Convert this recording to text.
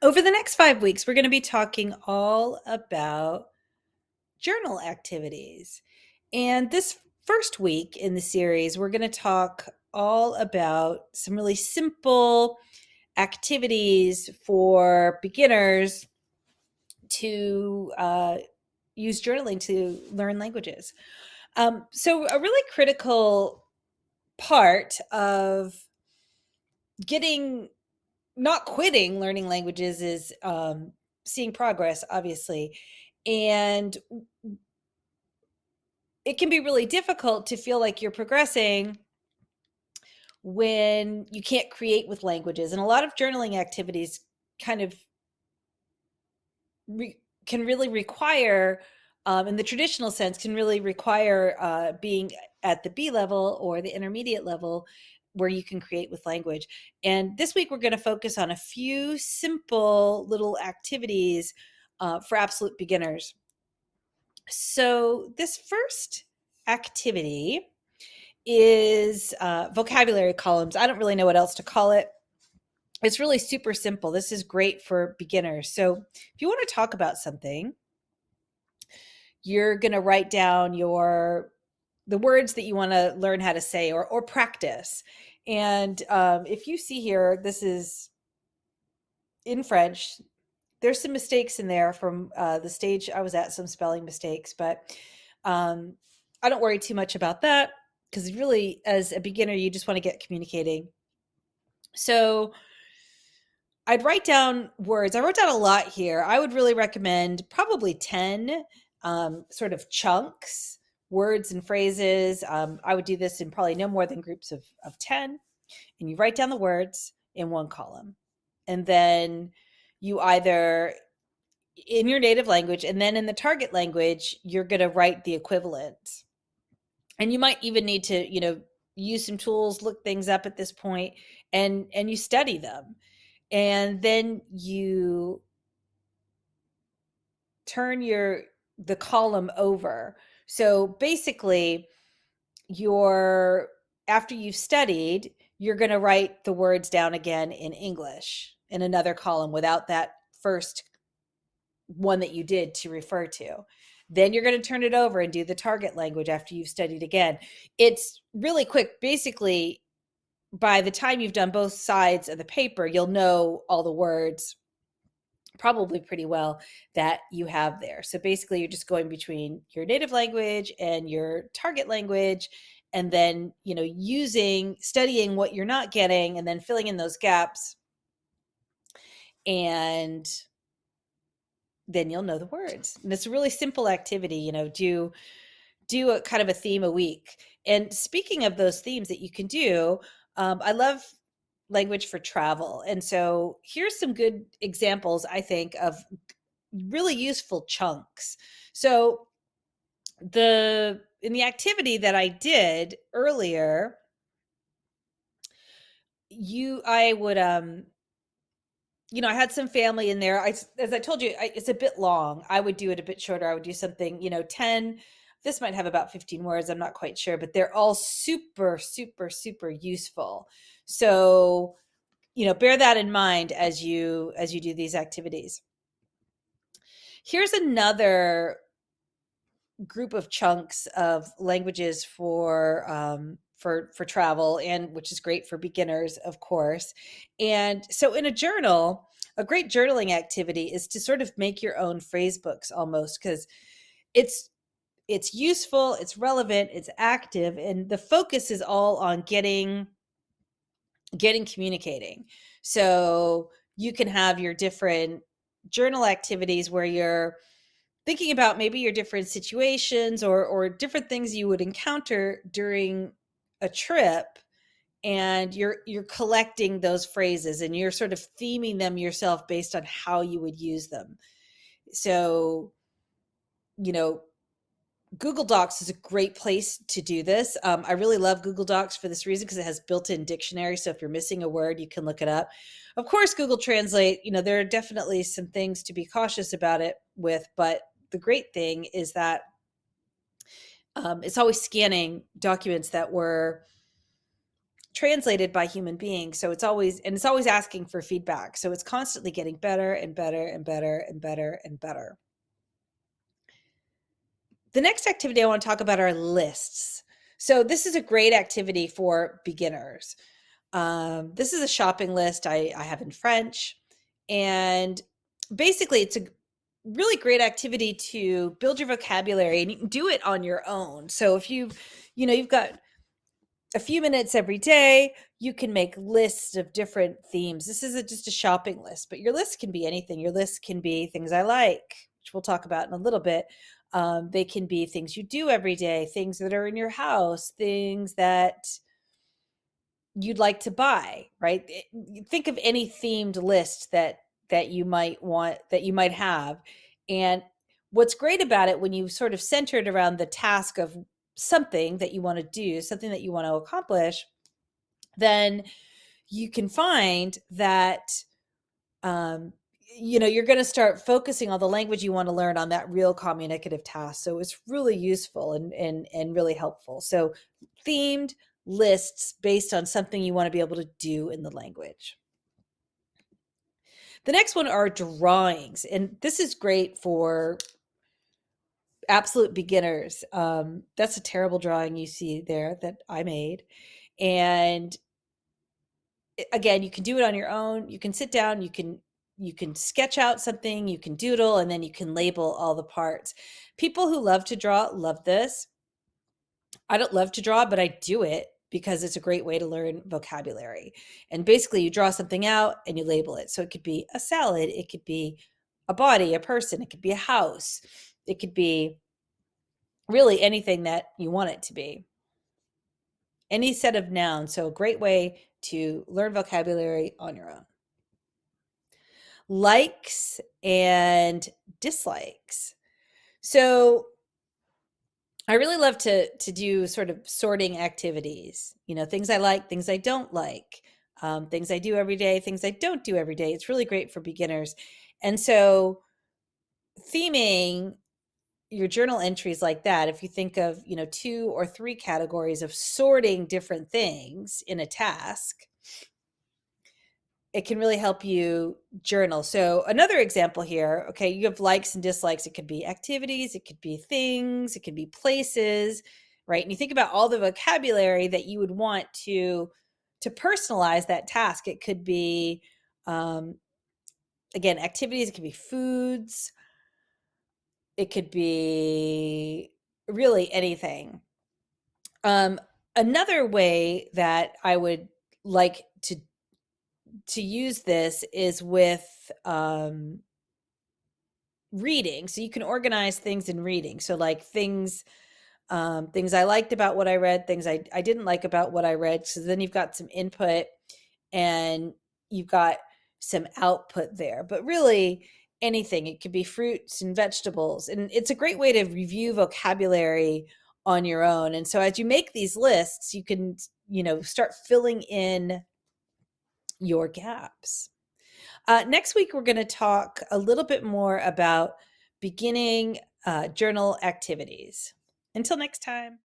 Over the next 5 weeks, we're going to be talking all about journal activities. And this first week in the series, we're going to talk all about some really simple activities for beginners to use journaling to learn languages. So, a really critical part of getting not quitting learning languages is seeing progress, obviously. And it can be really difficult to feel like you're progressing when you can't create with languages. And a lot of journaling activities kind of can really require, in the traditional sense, can really require being at the B level or the intermediate level where you can create with language. And this week, we're going to focus on a few simple little activities for absolute beginners. So, this first activity is vocabulary columns. I don't really know what else to call it. It's really super simple. This is great for beginners. So, if you want to talk about something, you're going to write down the words that you want to learn how to say or practice. And if you see here, this is in French. There's some mistakes in there from the stage I was at, some spelling mistakes, but um, I don't worry too much about that because really, as a beginner, you just want to get communicating. So I'd write down words. I wrote down a lot here. I would really recommend probably 10 sort of chunks, words and phrases. I would do this in probably no more than groups of 10. And you write down the words in one column. And then you either in your native language and then in the target language, you're going to write the equivalent. And you might even need to, use some tools, look things up at this point, and you study them. And then you turn the column over. So basically, you're after you've studied, you're going to write the words down again in English in another column without that first one that you did to refer to. Then you're going to turn it over and do the target language after you've studied again. It's really quick. Basically, by the time you've done both sides of the paper, you'll know all the words probably pretty well that you have there. So basically, you're just going between your native language and your target language, and then, studying what you're not getting, and then filling in those gaps. And then you'll know the words. And it's a really simple activity, do a kind of a theme a week. And speaking of those themes that you can do, I love language for travel. And so here's some good examples, I think, of really useful chunks. So in the activity that I did earlier, I would I had some family in there. As I told you, it's a bit long. I would do it a bit shorter. I would do something, 10. This might have about 15 words. I'm not quite sure, but they're all super, super, super useful. So, bear that in mind as you do these activities. Here's another group of chunks of languages for travel, and which is great for beginners, of course. And so in a journal, a great journaling activity is to sort of make your own phrase books almost, because it's it's useful, it's relevant, it's active, and the focus is all on getting communicating. So you can have your different journal activities where you're thinking about maybe your different situations or different things you would encounter during a trip, and you're collecting those phrases and you're sort of theming them yourself based on how you would use them. So, you know, Google Docs is a great place to do this. I really love Google Docs for this reason because it has built-in dictionary. So if you're missing a word, you can look it up. Of course, Google Translate, there are definitely some things to be cautious about it with, but the great thing is that it's always scanning documents that were translated by human beings. So it's always asking for feedback. So it's constantly getting better and better and better and better and better. The next activity I want to talk about are lists. So this is a great activity for beginners. This is a shopping list I have in French. And basically, it's a really great activity to build your vocabulary, and you can do it on your own. So if you've got a few minutes every day, you can make lists of different themes. This is just a shopping list, but your list can be anything. Your list can be things I like, which we'll talk about in a little bit. They can be things you do every day, things that are in your house, things that you'd like to buy, right? Think of any themed list that you might want, that you might have. And what's great about it, when you sort of center it around the task of something that you want to do, something that you want to accomplish, then you can find that um, you're going to start focusing on the language you want to learn on that real communicative task. So it's really useful and really helpful. So themed lists based on something you want to be able to do in the language. The next one are drawings, and this is great for absolute beginners. That's a terrible drawing you see there that I made. And again, you can do it on your own. You can sit down, you can sketch out something, you can doodle, and then you can label all the parts. People who love to draw love this. I don't love to draw, but I do it because it's a great way to learn vocabulary. And basically, you draw something out and you label it. So it could be a salad, it could be a body, a person, it could be a house, it could be really anything that you want it to be. Any set of nouns. So a great way to learn vocabulary on your own. Likes and dislikes. So I really love to do sort of sorting activities, things I like, things I don't like, things I do every day, things I don't do every day. It's really great for beginners. And so theming your journal entries like that, if you think of, 2 or 3 categories of sorting different things in a task, it can really help you journal. So another example here, okay, you have likes and dislikes. It could be activities, it could be things, it could be places, right? And you think about all the vocabulary that you would want to personalize that task. It could be um, again, activities, it could be foods, it could be really anything. Um, Another way that I would like to use this is with reading. So you can organize things in reading. So like things I liked about what I read, things I didn't like about what I read. So then you've got some input and you've got some output there. But really anything, it could be fruits and vegetables. And it's a great way to review vocabulary on your own. And so as you make these lists, you can, start filling in your gaps. Next week, we're going to talk a little bit more about beginning journal activities. Until next time.